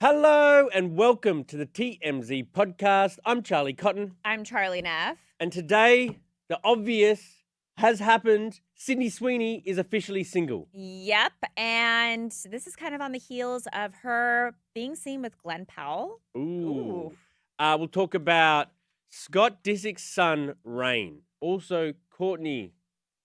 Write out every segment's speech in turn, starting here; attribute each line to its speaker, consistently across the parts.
Speaker 1: Hello and welcome to the TMZ Podcast. I'm Charlie Cotton.
Speaker 2: I'm Charlie Neff.
Speaker 1: And today, the obvious has happened. Sydney Sweeney is officially single.
Speaker 2: Yep, and this is kind of on the heels of her being seen with Glenn Powell.
Speaker 1: Ooh. We'll talk about Scott Disick's son, Rain. Also, Kourtney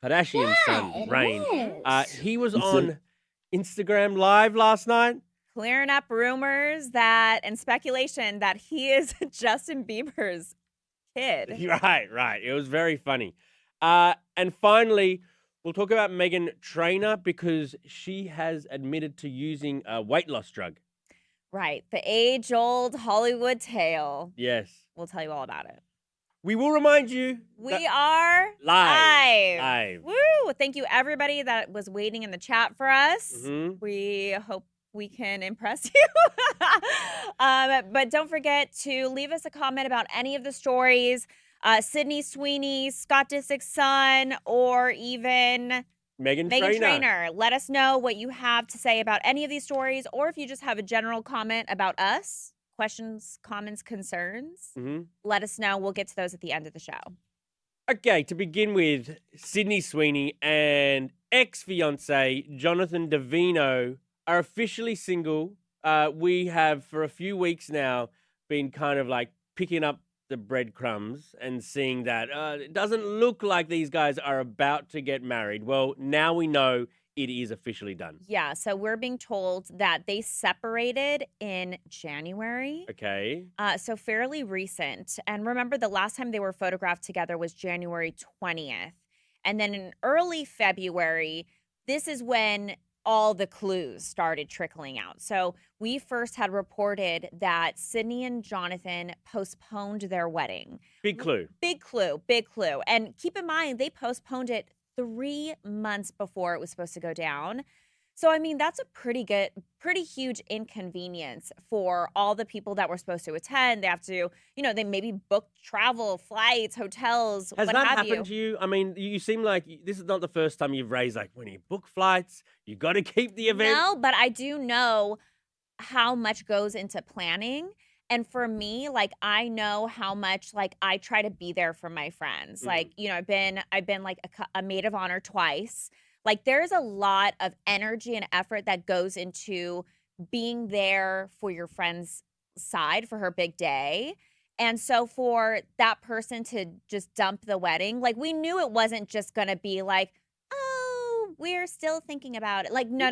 Speaker 1: Kardashian's son, Rain. He was on Instagram Live last night.
Speaker 2: Clearing up rumors and speculation that he is Justin Bieber's kid.
Speaker 1: Right. It was very funny. And finally, we'll talk about Meghan Trainor because she has admitted to using a weight loss drug.
Speaker 2: Right. The age-old Hollywood tale.
Speaker 1: Yes.
Speaker 2: We'll tell you all about it.
Speaker 1: We will remind you.
Speaker 2: We are
Speaker 1: live.
Speaker 2: Woo! Thank you, everybody that was waiting in the chat for us.
Speaker 1: Mm-hmm.
Speaker 2: We hope we can impress you. But don't forget to leave us a comment about any of the stories. Sydney Sweeney, Scott Disick's son, or even
Speaker 1: Meghan
Speaker 2: Trainor. Let us know what you have to say about any of these stories, or if you just have a general comment about us, questions, comments, concerns, let us know. We'll get to those at the end of the show.
Speaker 1: Okay, to begin with, Sydney Sweeney and ex-fiancé Jonathan Davino are officially single. We have, for a few weeks now, been kind of like picking up the breadcrumbs and seeing that it doesn't look like these guys are about to get married. Well, now we know it is officially done.
Speaker 2: Yeah, so we're being told that they separated in January.
Speaker 1: Okay.
Speaker 2: So fairly recent. And remember, the last time they were photographed together was January 20th. And then in early February, this is when all the clues started trickling out. So we first had reported that Sydney and Jonathan postponed their wedding.
Speaker 1: Big clue.
Speaker 2: Big clue. And keep in mind, they postponed it 3 months before it was supposed to go down. So, I mean, that's a pretty huge inconvenience for all the people that were supposed to attend. They have to, they maybe book travel, flights, hotels,
Speaker 1: Has
Speaker 2: what
Speaker 1: that
Speaker 2: have
Speaker 1: happened to you? I mean, you seem like this is not the first time you've raised, like, when you book flights, you got to keep the event.
Speaker 2: No, but I do know how much goes into planning. And for me, like, I know how much, like, I try to be there for my friends. Like, I've been like a maid of honor twice. Like, there's a lot of energy and effort that goes into being there for your friend's side for her big day. And so for that person to just dump the wedding, like, we knew it wasn't just going to be like, oh, we're still thinking about it. Like, no.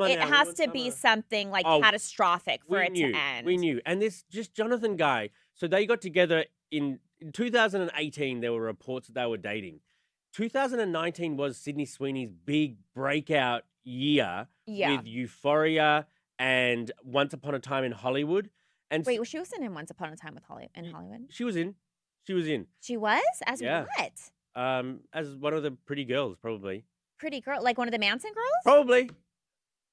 Speaker 2: It has to be something like catastrophic for it to end.
Speaker 1: We knew. And this just Jonathan guy, so they got together in 2018. There were reports that they were dating. 2019 was Sydney Sweeney's big breakout year with Euphoria and Once Upon a Time in Hollywood. And
Speaker 2: wait, she wasn't in Once Upon a Time in Hollywood?
Speaker 1: She was in.
Speaker 2: She was? As what?
Speaker 1: As one of the pretty girls, probably.
Speaker 2: Pretty girl? Like one of the Manson girls?
Speaker 1: Probably.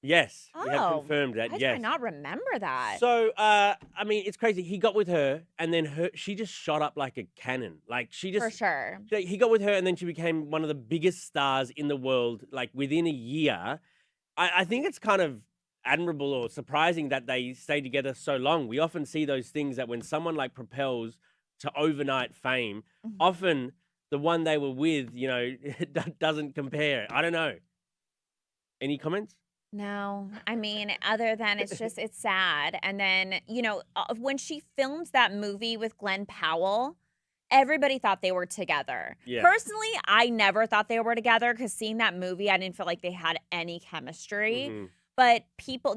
Speaker 1: Yes. We have confirmed that,
Speaker 2: Why do I not remember that?
Speaker 1: So, I mean, it's crazy. He got with her, and then she just shot up like a cannon. Like, she just...
Speaker 2: For sure.
Speaker 1: He got with her, and then she became one of the biggest stars in the world, like, within a year. I think it's kind of admirable or surprising that they stay together so long. We often see those things that when someone, like, propels to overnight fame, often the one they were with, doesn't compare. I don't know. Any comments?
Speaker 2: No, I mean, other than it's sad. And then, when she filmed that movie with Glenn Powell, everybody thought they were together.
Speaker 1: Yeah.
Speaker 2: Personally, I never thought they were together because seeing that movie, I didn't feel like they had any chemistry. But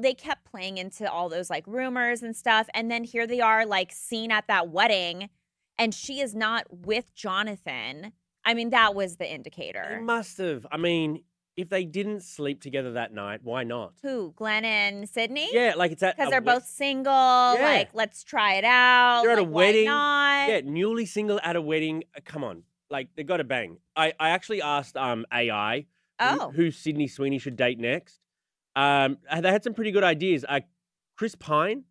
Speaker 2: they kept playing into all those like rumors and stuff. And then here they are like seen at that wedding and she is not with Jonathan. I mean, that was the indicator.
Speaker 1: They must have. I mean, if they didn't sleep together that night, why not?
Speaker 2: Who, Glenn and Sydney?
Speaker 1: Yeah, like it's at
Speaker 2: because they're both single.
Speaker 1: Yeah.
Speaker 2: Like, let's try it out.
Speaker 1: They're at a wedding.
Speaker 2: Why not?
Speaker 1: Yeah, newly single at a wedding. Come on, like they got to bang. I actually asked AI who Sydney Sweeney should date next. They had some pretty good ideas. Chris Pine.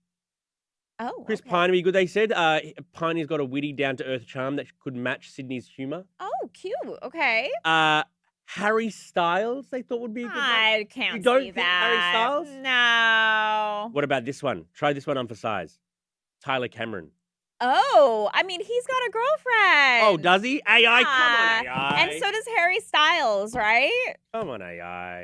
Speaker 1: Chris Pine would be good. They said Piney's got a witty, down to earth charm that could match Sydney's humor.
Speaker 2: Oh, cute. Okay.
Speaker 1: Harry Styles, they thought would be a good date.
Speaker 2: I can't
Speaker 1: You don't
Speaker 2: see
Speaker 1: think
Speaker 2: that.
Speaker 1: Harry Styles?
Speaker 2: No.
Speaker 1: What about this one? Try this one on for size. Tyler Cameron.
Speaker 2: Oh, I mean, he's got a girlfriend.
Speaker 1: Oh, does he? AI? Come on,
Speaker 2: Yeah.
Speaker 1: AI.
Speaker 2: And so does Harry Styles, right?
Speaker 1: Come on, AI.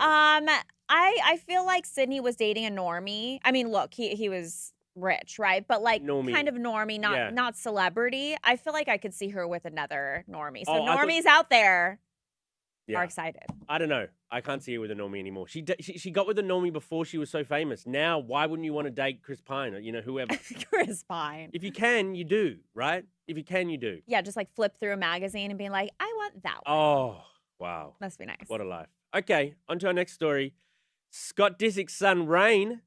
Speaker 2: I feel like Sydney was dating a normie. I mean, look, he was rich, right? But like
Speaker 1: Normie.
Speaker 2: kind of normie, not celebrity. I feel like I could see her with another normie. So
Speaker 1: Oh, I thought-
Speaker 2: normies out there
Speaker 1: Yeah.
Speaker 2: are excited.
Speaker 1: I don't know. I can't see her with a normie anymore. She got with a normie before she was so famous. Now, why wouldn't you want to date Chris Pine or, whoever?
Speaker 2: Chris Pine.
Speaker 1: If you can, you do, right? If you can, you do.
Speaker 2: Yeah, just like flip through a magazine and being like, I want that one.
Speaker 1: Oh, wow.
Speaker 2: Must be nice.
Speaker 1: What a life. Okay, on to our next story. Scott Disick's son, Rain,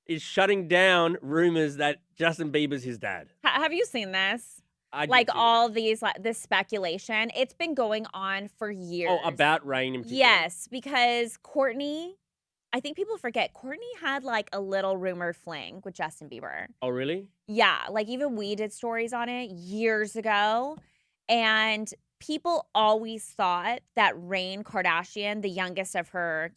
Speaker 1: is shutting down rumors that Justin Bieber's his dad.
Speaker 2: Have you seen this?
Speaker 1: I did
Speaker 2: Like
Speaker 1: see
Speaker 2: all these, this speculation. It's been going on for years.
Speaker 1: Oh, about Rain in particular?
Speaker 2: Yes, because Courtney, I think people forget, Courtney had like a little rumored fling with Justin Bieber.
Speaker 1: Oh, really?
Speaker 2: Yeah, like even we did stories on it years ago. And people always thought that Rain Kardashian, the youngest of her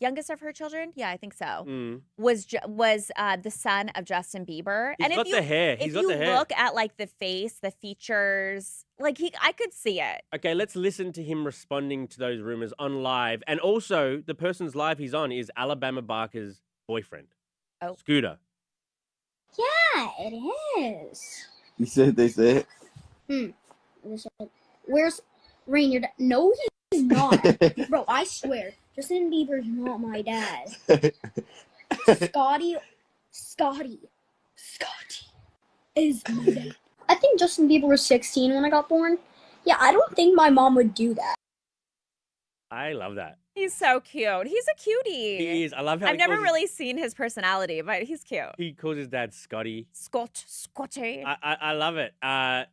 Speaker 2: children, yeah, I think so, was the son of Justin Bieber.
Speaker 1: He's got the hair.
Speaker 2: If you look at like the face, the features, like I could see it.
Speaker 1: Okay, let's listen to him responding to those rumors on live. And also, the person's live he's on is Alabama Barker's boyfriend, Scooter.
Speaker 3: Yeah, it is.
Speaker 4: You said they said.
Speaker 3: Where's Rain, your dad? No, he's not. Bro, I swear. Justin Bieber's not my dad. Scotty is my dad. I think Justin Bieber was 16 when I got born. Yeah, I don't think my mom would do that.
Speaker 1: I love that.
Speaker 2: He's so cute. He's a cutie.
Speaker 1: He is. I love how
Speaker 2: I've never really seen his personality, but he's cute.
Speaker 1: He calls his dad Scotty.
Speaker 2: Scotty.
Speaker 1: I love it.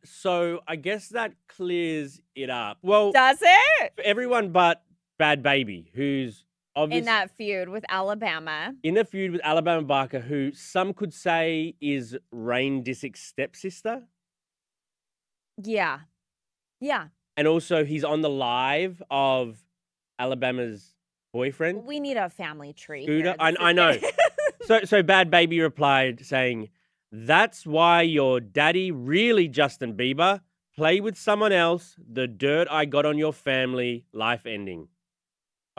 Speaker 1: So I guess that clears it up. Well,
Speaker 2: Does it?
Speaker 1: for everyone but Bad Baby, who's obviously
Speaker 2: In that feud with Alabama.
Speaker 1: in a feud with Alabama Barker, who some could say is Rain Disick's stepsister.
Speaker 2: Yeah. Yeah.
Speaker 1: And also he's on the live of Alabama's boyfriend.
Speaker 2: We need a family tree.
Speaker 1: Scooter.
Speaker 2: Here.
Speaker 1: I know. So Bad Baby replied saying, "That's why your daddy really Justin Bieber. Play with someone else. The dirt I got on your family. Life ending."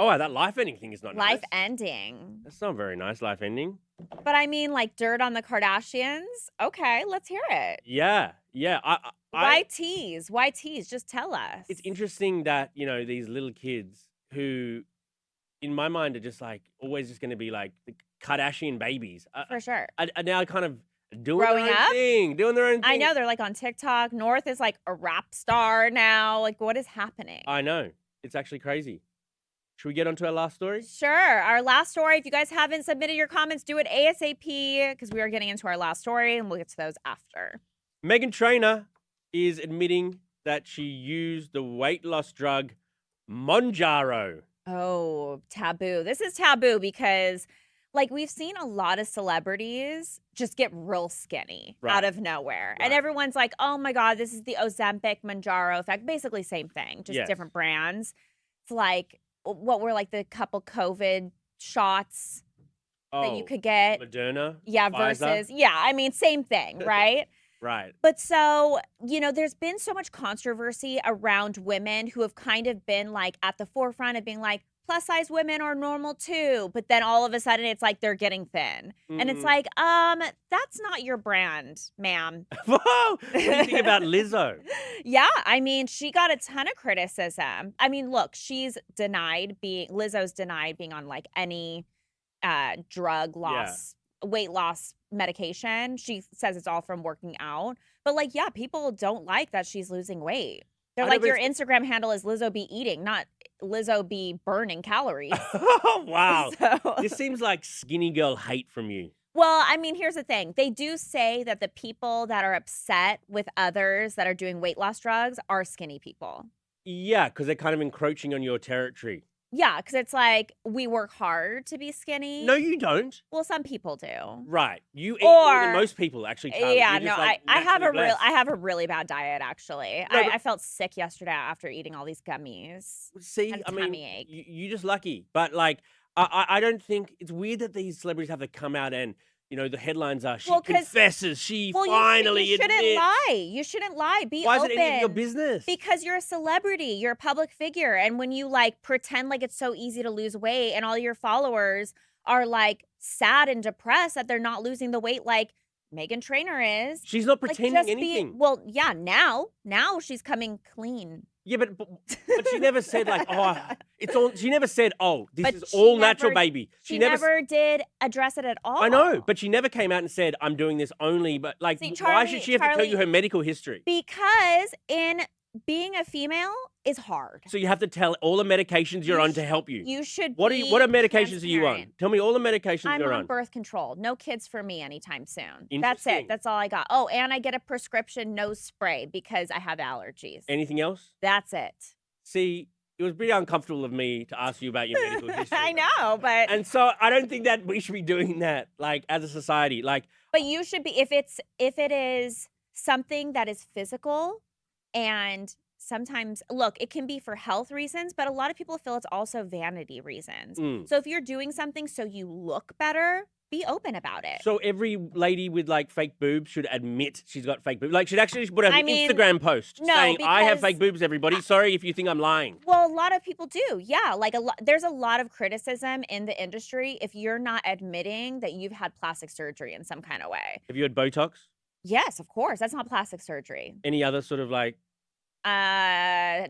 Speaker 1: Oh, wow, that life ending thing is not
Speaker 2: Life
Speaker 1: nice.
Speaker 2: ending.
Speaker 1: That's not very nice, life ending.
Speaker 2: But I mean, like dirt on the Kardashians. Okay, let's hear it.
Speaker 1: Yeah.
Speaker 2: Why tease? Why tease? Just tell us.
Speaker 1: It's interesting that, these little kids who, in my mind, are just like always just going to be like the Kardashian babies.
Speaker 2: For sure.
Speaker 1: Are now kind of doing
Speaker 2: Growing
Speaker 1: their own
Speaker 2: up?
Speaker 1: thing, doing their own thing.
Speaker 2: I know they're like on TikTok. North is like a rap star now. Like, what is happening?
Speaker 1: I know. It's actually crazy. Should we get on to our last story?
Speaker 2: Sure. Our last story. If you guys haven't submitted your comments, do it ASAP because we are getting into our last story and we'll get to those after.
Speaker 1: Meghan Trainor is admitting that she used the weight loss drug Monjaro.
Speaker 2: Oh, taboo. This is taboo because, like, we've seen a lot of celebrities just get real skinny out of nowhere. And everyone's like, oh my God, this is the Ozempic Monjaro effect. Basically, same thing, just different brands. It's like, what were like the couple COVID shots that you could get?
Speaker 1: Moderna?
Speaker 2: Yeah,
Speaker 1: Pfizer?
Speaker 2: versus, I mean, same thing, right?
Speaker 1: Right.
Speaker 2: But so, there's been so much controversy around women who have kind of been like at the forefront of being like, plus size women are normal too. But then all of a sudden it's like they're getting thin. And it's like, that's not your brand, ma'am.
Speaker 1: Whoa! What do you think about Lizzo?
Speaker 2: Yeah, I mean, she got a ton of criticism. I mean, look, Lizzo's denied being on like any drug loss, weight loss medication. She says it's all from working out. But like, people don't like that she's losing weight. They're like, your Instagram handle is Lizzo be eating, not Lizzo be burning calories.
Speaker 1: Oh, wow.
Speaker 2: So,
Speaker 1: This seems like skinny girl hate from you.
Speaker 2: well, I mean, here's the thing. They do say that the people that are upset with others that are doing weight loss drugs are skinny people.
Speaker 1: Yeah, because they're kind of encroaching on your territory.
Speaker 2: Yeah, because it's like we work hard to be skinny.
Speaker 1: No, you don't.
Speaker 2: Well, some people do.
Speaker 1: Right. You eat more than
Speaker 2: Or-
Speaker 1: most people, actually, Charlie.
Speaker 2: Yeah,
Speaker 1: You're
Speaker 2: no,
Speaker 1: just, like,
Speaker 2: I have
Speaker 1: naturally blessed.
Speaker 2: I have a really bad diet actually.
Speaker 1: No, but-
Speaker 2: I felt sick yesterday after eating all these gummies.
Speaker 1: See,
Speaker 2: and
Speaker 1: I mean,
Speaker 2: tummy ache.
Speaker 1: you're just lucky. But, like, I don't think it's weird that these celebrities have to come out and, you know, the headlines are, she
Speaker 2: Well, 'cause-
Speaker 1: confesses, she
Speaker 2: Well,
Speaker 1: finally
Speaker 2: you shouldn't
Speaker 1: admits.
Speaker 2: lie. You shouldn't lie. Be
Speaker 1: Why is
Speaker 2: open.
Speaker 1: it any of your business?
Speaker 2: Because you're a celebrity, you're a public figure, and when you like pretend like it's so easy to lose weight, and all your followers are like sad and depressed that they're not losing the weight, like Meghan Trainor is.
Speaker 1: She's not
Speaker 2: Like,
Speaker 1: pretending
Speaker 2: just
Speaker 1: anything.
Speaker 2: well, yeah, now she's coming clean.
Speaker 1: Yeah, but she never said like, oh, it's all. She never said, oh, this
Speaker 2: But
Speaker 1: is
Speaker 2: she
Speaker 1: all natural,
Speaker 2: never-
Speaker 1: baby.
Speaker 2: She never did address it at all.
Speaker 1: I know, but she never came out and said, I'm doing this only. But like,
Speaker 2: See,
Speaker 1: why should she have to tell
Speaker 2: Charlie-
Speaker 1: you her medical history?
Speaker 2: Because in being a female is hard.
Speaker 1: So you have to tell all the medications you're on to help you.
Speaker 2: You should.
Speaker 1: What
Speaker 2: be
Speaker 1: What are medications are you on?
Speaker 2: transparent.
Speaker 1: Tell me all the medications
Speaker 2: I'm
Speaker 1: you're
Speaker 2: on
Speaker 1: on.
Speaker 2: birth control. No kids for me anytime soon. That's
Speaker 1: Interesting.
Speaker 2: it. That's all I got. Oh, and I get a prescription nose spray because I have allergies.
Speaker 1: Anything else?
Speaker 2: That's it.
Speaker 1: See, it was pretty uncomfortable of me to ask you about your medical history.
Speaker 2: I know, but
Speaker 1: And so I don't think that we should be doing that, like, as a society. Like,
Speaker 2: but you should be if it is something that is physical, and sometimes look, it can be for health reasons, but a lot of people feel it's also vanity reasons.
Speaker 1: mm.
Speaker 2: So if you're doing something so you look better, be open about it.
Speaker 1: So every lady with like fake boobs should admit she's got fake boobs. Like, should actually put an
Speaker 2: I mean,
Speaker 1: Instagram post
Speaker 2: no,
Speaker 1: saying, I have
Speaker 2: because-
Speaker 1: fake boobs, everybody. Sorry if you think I'm lying.
Speaker 2: Well, a lot of people do. Yeah, like there's a lot of criticism in the industry if you're not admitting that you've had plastic surgery in some kind of way.
Speaker 1: Have you had Botox?
Speaker 2: Yes, of course. That's not plastic surgery.
Speaker 1: Any other sort of like,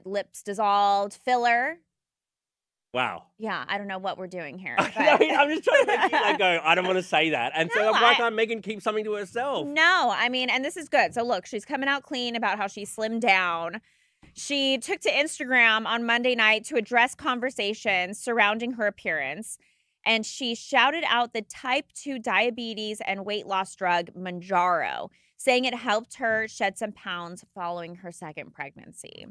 Speaker 2: Lips dissolved, filler.
Speaker 1: wow.
Speaker 2: Yeah, I don't know what we're doing here.
Speaker 1: I
Speaker 2: but-
Speaker 1: know, I'm just trying to make you like go, I don't want to say that. And so
Speaker 2: No,
Speaker 1: why
Speaker 2: I-
Speaker 1: can't Megan keep something to herself?
Speaker 2: No, I mean, and this is good. So look, she's coming out clean about how she slimmed down. She took to Instagram on Monday night to address conversations surrounding her appearance. And she shouted out the type 2 diabetes and weight loss drug Mounjaro, saying it helped her shed some pounds following her second pregnancy.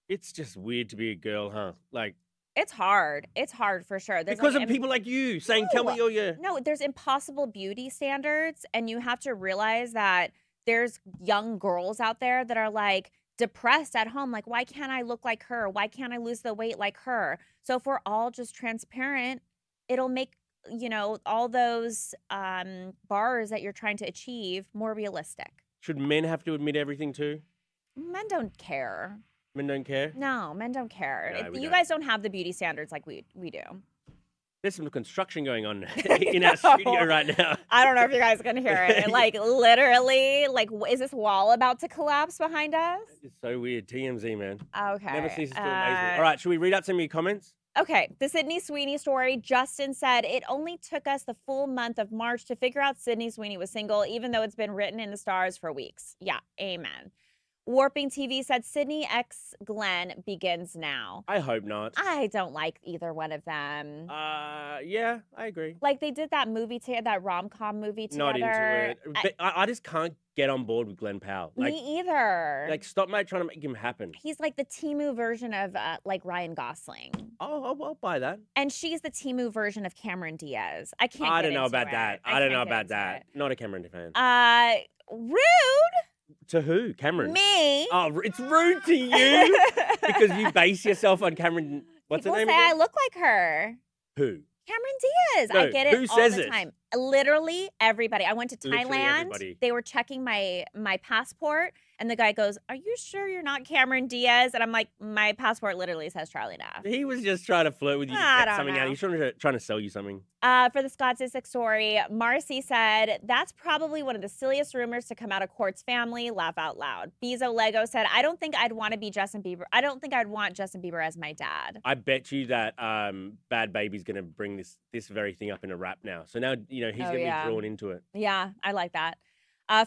Speaker 1: It's just weird to be a girl, huh? Like,
Speaker 2: It's hard. It's hard for sure. There's
Speaker 1: because
Speaker 2: like
Speaker 1: of people like you saying, tell me all your...
Speaker 2: No, there's impossible beauty standards, and you have to realize that there's young girls out there that are like depressed at home. Like, why can't I look like her? Why can't I lose the weight like her? So if we're all just transparent, it'll make, you know, all those bars that you're trying to achieve more realistic.
Speaker 1: Should men have to admit everything too?
Speaker 2: Men don't care.
Speaker 1: Men don't care?
Speaker 2: No, men don't care.
Speaker 1: No, we
Speaker 2: You
Speaker 1: don't.
Speaker 2: guys don't have the beauty standards like we do.
Speaker 1: There's some construction going on in our studio right now.
Speaker 2: I don't know if you guys can hear it. Like literally, like is this wall about to collapse behind us?
Speaker 1: It's so weird. TMZ, man.
Speaker 2: Okay.
Speaker 1: Never ceases to amaze me. All right, should we read out some of your comments?
Speaker 2: Okay, the Sydney Sweeney story. Justin said, it only took us the full month of March to figure out Sydney Sweeney was single, even though it's been written in the stars for weeks. Yeah, amen. Warping TV said, Sydney x Glenn begins now.
Speaker 1: I hope not.
Speaker 2: I don't like either one of them.
Speaker 1: Yeah, I agree.
Speaker 2: Like they did that movie, that rom-com movie together.
Speaker 1: Not into it. But I just can't get on board with Glenn Powell. Like,
Speaker 2: me either.
Speaker 1: like, stop mate trying to make him happen.
Speaker 2: He's like the Temu version of like Ryan Gosling.
Speaker 1: Oh, I'll buy that.
Speaker 2: And she's the Temu version of Cameron Diaz. I can't
Speaker 1: I
Speaker 2: get
Speaker 1: don't know
Speaker 2: into
Speaker 1: about
Speaker 2: it.
Speaker 1: that. I don't know
Speaker 2: can't get
Speaker 1: about
Speaker 2: into
Speaker 1: that.
Speaker 2: it.
Speaker 1: Not a Cameron fan.
Speaker 2: Rude.
Speaker 1: To who? Cameron?
Speaker 2: Me.
Speaker 1: Oh, it's rude to you because you base yourself on Cameron. What's
Speaker 2: People
Speaker 1: her name
Speaker 2: say I
Speaker 1: again?
Speaker 2: look like her.
Speaker 1: Who?
Speaker 2: Cameron Diaz.
Speaker 1: No,
Speaker 2: I get it
Speaker 1: who
Speaker 2: all
Speaker 1: says
Speaker 2: the
Speaker 1: it?
Speaker 2: time. Literally everybody. I went to
Speaker 1: Literally
Speaker 2: Thailand.
Speaker 1: everybody.
Speaker 2: They were checking my passport, and the guy goes, "Are you sure you're not Cameron Diaz?" And I'm like, "My passport literally says Charlie Neff."
Speaker 1: He was just trying to flirt with you to
Speaker 2: I
Speaker 1: get
Speaker 2: don't
Speaker 1: something out.
Speaker 2: know.
Speaker 1: He's trying to sell you something.
Speaker 2: For the Scott Disick story, Marcy said, that's probably one of the silliest rumors to come out of Court's family. Laugh out loud. Bezo Lego said, I don't think I'd want to be Justin Bieber. I don't think I'd want Justin Bieber as my dad.
Speaker 1: I bet you that Bad Baby's going to bring this very thing up in a rap now. So now, you know, he's
Speaker 2: Oh,
Speaker 1: going to
Speaker 2: yeah.
Speaker 1: be drawn into it.
Speaker 2: Yeah, I like that.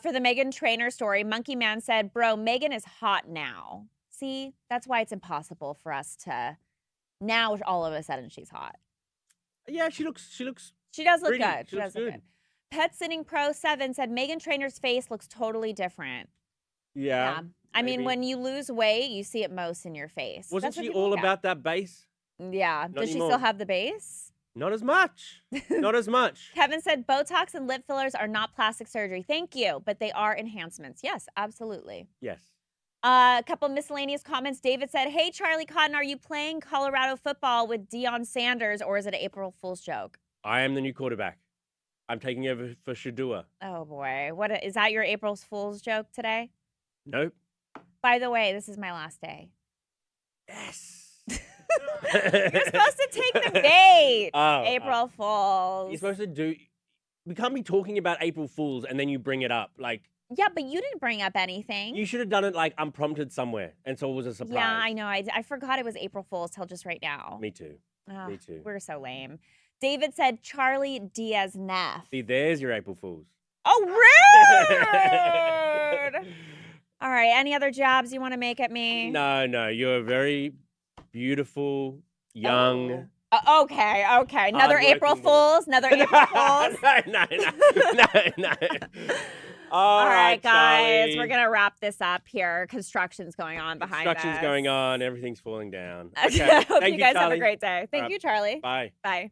Speaker 2: For the Meghan Trainor story, Monkey Man said, bro, Meghan is hot now. See, that's why it's impossible for us to, now all of a sudden she's hot.
Speaker 1: Yeah, she looks
Speaker 2: She does look
Speaker 1: pretty.
Speaker 2: good.
Speaker 1: She
Speaker 2: She
Speaker 1: looks
Speaker 2: does look
Speaker 1: good.
Speaker 2: good. Pet Sitting Pro 7 said Meghan Trainor's face looks totally different.
Speaker 1: Yeah.
Speaker 2: I mean,
Speaker 1: maybe.
Speaker 2: when you lose weight, you see it most in your face.
Speaker 1: Wasn't
Speaker 2: That's what
Speaker 1: she
Speaker 2: people
Speaker 1: all
Speaker 2: look at.
Speaker 1: about that bass?
Speaker 2: Yeah.
Speaker 1: Not
Speaker 2: Does she
Speaker 1: anymore.
Speaker 2: still have the base?
Speaker 1: Not as much. Not as much.
Speaker 2: Kevin said Botox and lip fillers are not plastic surgery. Thank you, but they are enhancements. Yes, absolutely.
Speaker 1: Yes.
Speaker 2: A couple miscellaneous comments. David said, "Hey, Charlie Cotton, are you playing Colorado football with Deion Sanders, or is it an April Fool's joke?"
Speaker 1: I am the new quarterback. I'm taking over for Shadua.
Speaker 2: Oh boy, is that your April Fool's joke today?
Speaker 1: Nope.
Speaker 2: By the way, this is my last day.
Speaker 1: Yes.
Speaker 2: You're supposed to take the bait.
Speaker 1: Oh,
Speaker 2: April Fools.
Speaker 1: You're supposed to do. We can't be talking about April Fools and then you bring it up. Like,
Speaker 2: Yeah, but you didn't bring up anything.
Speaker 1: you should have done it like unprompted somewhere, and so it was a surprise.
Speaker 2: Yeah, I know. I forgot it was April Fool's till just right now.
Speaker 1: Me too.
Speaker 2: Ugh,
Speaker 1: Me too.
Speaker 2: We're so lame. David said Charlie Diaz Neff.
Speaker 1: See, there's your April Fools.
Speaker 2: Oh, rude! All right, any other jabs you want to make at me?
Speaker 1: No, you're very beautiful, young.
Speaker 2: Okay. Another April
Speaker 1: Hardworking
Speaker 2: Fools. Another April Fools.
Speaker 1: No.
Speaker 2: All right, guys,
Speaker 1: Charlie.
Speaker 2: we're gonna wrap this up here. Construction's going on behind us.
Speaker 1: Construction's going on. Everything's falling down.
Speaker 2: Okay.
Speaker 1: Okay.
Speaker 2: Hope
Speaker 1: Thank
Speaker 2: you guys have a
Speaker 1: Charlie.
Speaker 2: great day. Thank
Speaker 1: All right.
Speaker 2: you, Charlie.
Speaker 1: Bye.
Speaker 2: Bye.